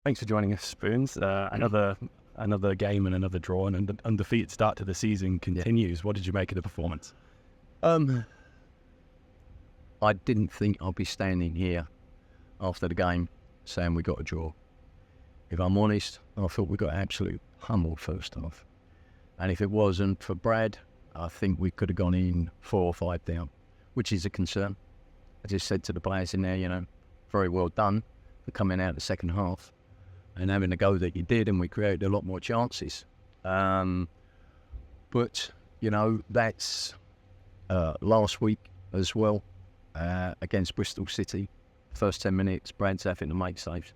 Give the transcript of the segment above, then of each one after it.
Thanks for joining us, Spoons. Another game and another draw, and an undefeated start to the season continues. What did you make of the performance? I didn't think I'd be standing here after the game saying we got a draw. If I'm honest, I thought we got absolutely pummeled first half. And if it wasn't for Brad, I think we could have gone in 4 or 5 down, which is a concern. I just said to the players in there, very well done for coming out the second half and having the go that you did, and we created a lot more chances. But, that's last week as well against Bristol City. First 10 minutes, Brad's having to make saves.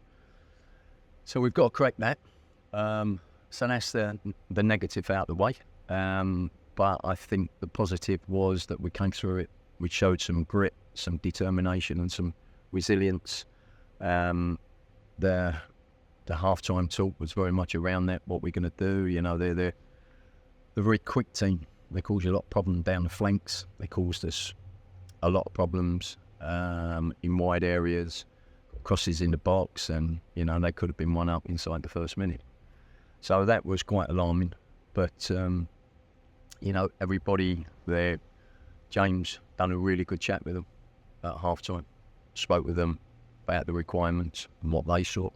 So we've got to correct that. So that's the negative out of the way. But I think the positive was that we came through it. We showed some grit, some determination and some resilience. The half-time talk was very much around that, what we're going to do. They're a very quick team. They caused you a lot of problems down the flanks. They caused us a lot of problems in wide areas, crosses in the box, and, they could have been one up inside the first minute. So that was quite alarming. But, everybody there, James done a really good chat with them at half-time, spoke with them about the requirements and what they saw.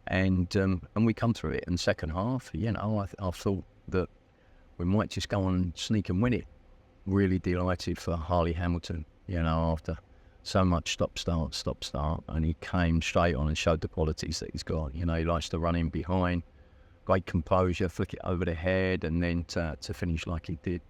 And we come through it in the second half. I thought that we might just go on and sneak and win it. Really delighted for Harley Hamilton, after so much stop-start, and he came straight on and showed the qualities that he's got. He likes to run in behind, great composure, flick it over the head, and then to finish like he did.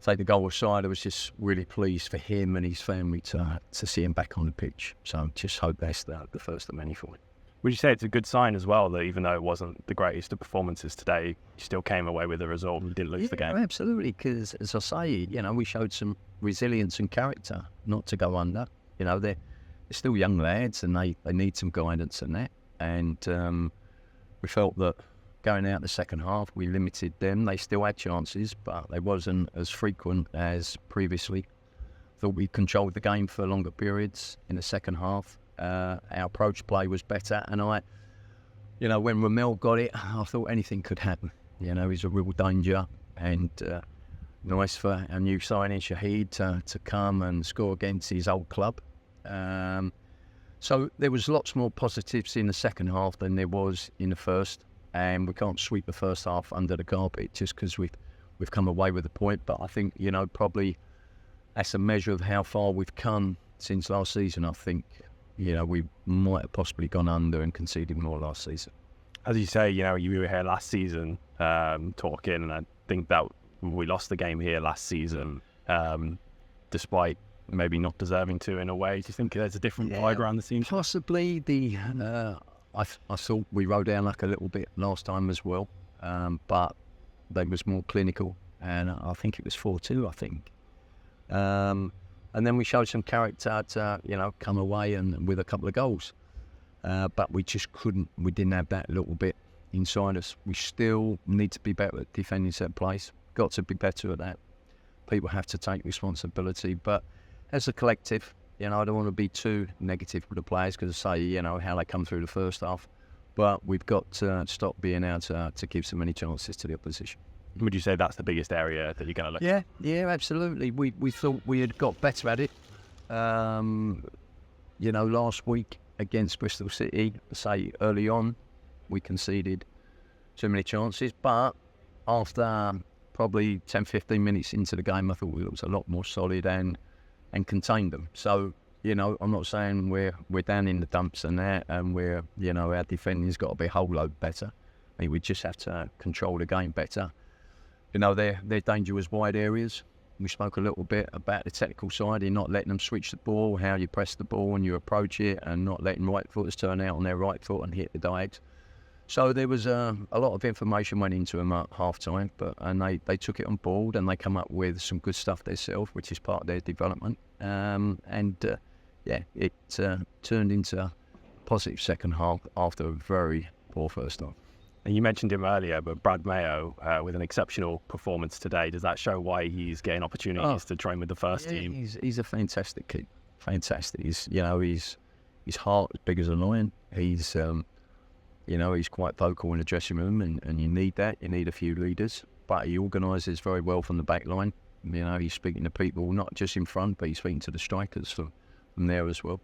Take the goal aside, I was just really pleased for him and his family to see him back on the pitch. So just hope that's the first of many for him. Would you say it's a good sign as well that even though it wasn't the greatest of performances today, you still came away with a result and didn't lose the game? Absolutely, because as I say, we showed some resilience and character not to go under. They're still young lads and they need some guidance and that. And we felt that going out the second half, we limited them. They still had chances, but they wasn't as frequent as previously. Thought we controlled the game for longer periods in the second half. Our approach play was better, and when Ramel got it, I thought anything could happen. He's a real danger, and nice for our new signing Shahid to come and score against his old club. So there was lots more positives in the second half than there was in the first, and we can't sweep the first half under the carpet just because we've come away with a point. But I think probably that's a measure of how far we've come since last season. I think. We might have possibly gone under and conceded more last season. As you say, you were here last season talking, and I think that we lost the game here last season, despite maybe not deserving to in a way. Do you think there's a different vibe around the team? Possibly. I thought we rode our luck a little bit last time as well, but they was more clinical, and I think it was 4-2, I think. And then we showed some character to, come away and with a couple of goals. But we just couldn't. We didn't have that little bit inside us. We still need to be better at defending set plays. Got to be better at that. People have to take responsibility. But as a collective, I don't want to be too negative with the players because I say, how they come through the first half. But we've got to stop being able to give so many chances to the opposition. Would you say that's the biggest area that you're going to look at? Yeah, absolutely. We thought we had got better at it. Last week against Bristol City, say early on, we conceded too many chances. But after probably 10, 15 minutes into the game, I thought we looked a lot more solid and contained them. So, I'm not saying we're down in the dumps and that, and our defending's got to be a whole load better. I think we just have to control the game better. Their danger was wide areas. We spoke a little bit about the technical side in not letting them switch the ball, how you press the ball and you approach it, and not letting right footers turn out on their right foot and hit the diags. So there was a lot of information went into them at half-time, and they took it on board and they come up with some good stuff themselves, which is part of their development. It turned into a positive second half after a very poor first half. And you mentioned him earlier, but Brad Mayo with an exceptional performance today. Does that show why he's getting opportunities to train with the first team? He's a fantastic kid. Fantastic. His heart is big as a lion. He's You know, he's quite vocal in the dressing room, and you need that. You need a few leaders. But he organises very well from the back line. You know, he's speaking to people, not just in front, but he's speaking to the strikers from there as well.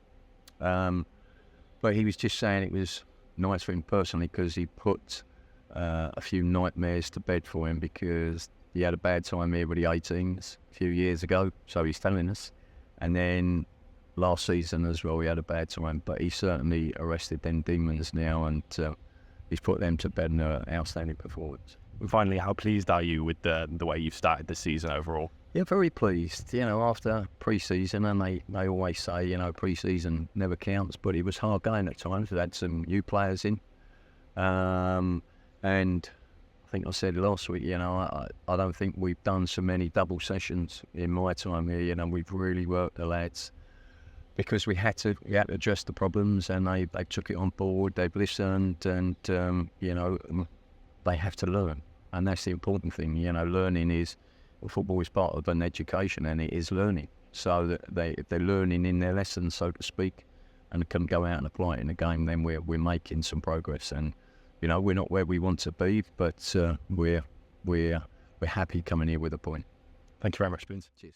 But he was just saying it was nice for him personally because he put a few nightmares to bed for him because he had a bad time here with the 18s a few years ago, so he's telling us. And then last season as well, he had a bad time, but he certainly arrested them demons now, and he's put them to bed in an outstanding performance. And finally, how pleased are you with the way you've started the season overall? Yeah, very pleased. You know, after pre-season, and they always say, you know, pre-season never counts, but it was hard going at times. We had some new players in, and I think I said last week, you know, I don't think we've done so many double sessions in my time here. You know, we've really worked the lads because we had to address the problems, and they took it on board. They've listened, and you know, they have to learn, and that's the important thing. You know, learning is. Football is part of an education, and it is learning. So that if they're learning in their lessons, so to speak, and can go out and apply it in the game, then we're making some progress. And you know, we're not where we want to be, but we're happy coming here with a point. Thank you very much, Spoons. Cheers.